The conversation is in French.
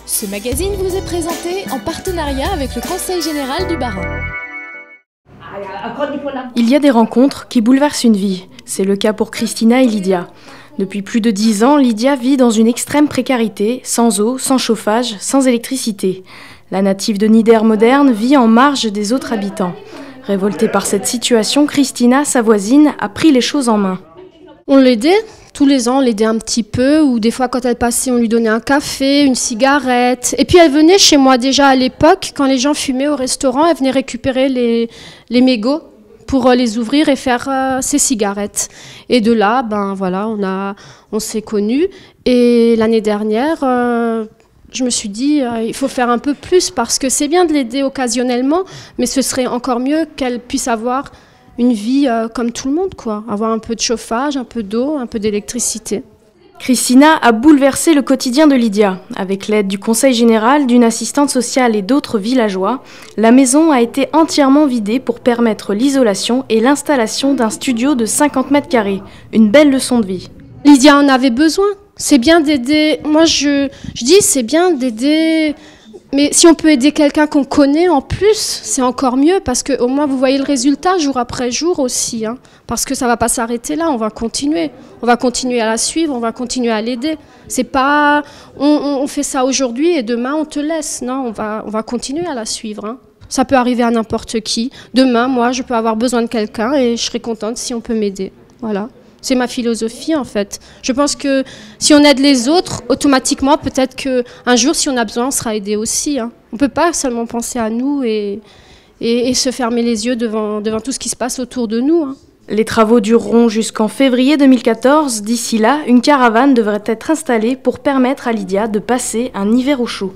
Ce magazine vous est présenté en partenariat avec le Conseil général du Bas-Rhin. Il y a des rencontres qui bouleversent une vie. C'est le cas pour Christina et Lydia. Depuis plus de 10 ans, Lydia vit dans une extrême précarité, sans eau, sans chauffage, sans électricité. La native de Niedermodern vit en marge des autres habitants. Révoltée par cette situation, Christina, sa voisine, a pris les choses en main. On l'aidait, tous les ans on l'aidait un petit peu, ou des fois quand elle passait on lui donnait un café, une cigarette. Et puis elle venait chez moi déjà à l'époque, quand les gens fumaient au restaurant, elle venait récupérer les mégots pour les ouvrir et faire ses cigarettes. Et de là, on s'est connus. Et l'année dernière, je me suis dit, il faut faire un peu plus parce que c'est bien de l'aider occasionnellement, mais ce serait encore mieux qu'elle puisse avoir une vie comme tout le monde, quoi. Avoir un peu de chauffage, un peu d'eau, un peu d'électricité. Christina a bouleversé le quotidien de Lydia. Avec l'aide du conseil général, d'une assistante sociale et d'autres villageois, la maison a été entièrement vidée pour permettre l'isolation et l'installation d'un studio de 50 mètres carrés. Une belle leçon de vie. Lydia en avait besoin. C'est bien d'aider. Moi, je dis c'est bien d'aider. Mais si on peut aider quelqu'un qu'on connaît en plus, c'est encore mieux parce qu'au moins vous voyez le résultat jour après jour aussi. Parce que ça ne va pas s'arrêter là, on va continuer. On va continuer à la suivre, on va continuer à l'aider. C'est pas on fait ça aujourd'hui et demain on te laisse. Non, on va continuer à la suivre. Ça peut arriver à n'importe qui. Demain, moi, je peux avoir besoin de quelqu'un et je serai contente si on peut m'aider. Voilà. C'est ma philosophie en fait. Je pense que si on aide les autres, automatiquement, peut-être qu'un jour, si on a besoin, on sera aidé aussi. On ne peut pas seulement penser à nous et se fermer les yeux devant tout ce qui se passe autour de nous. Les travaux dureront jusqu'en février 2014. D'ici là, une caravane devrait être installée pour permettre à Lydia de passer un hiver au chaud.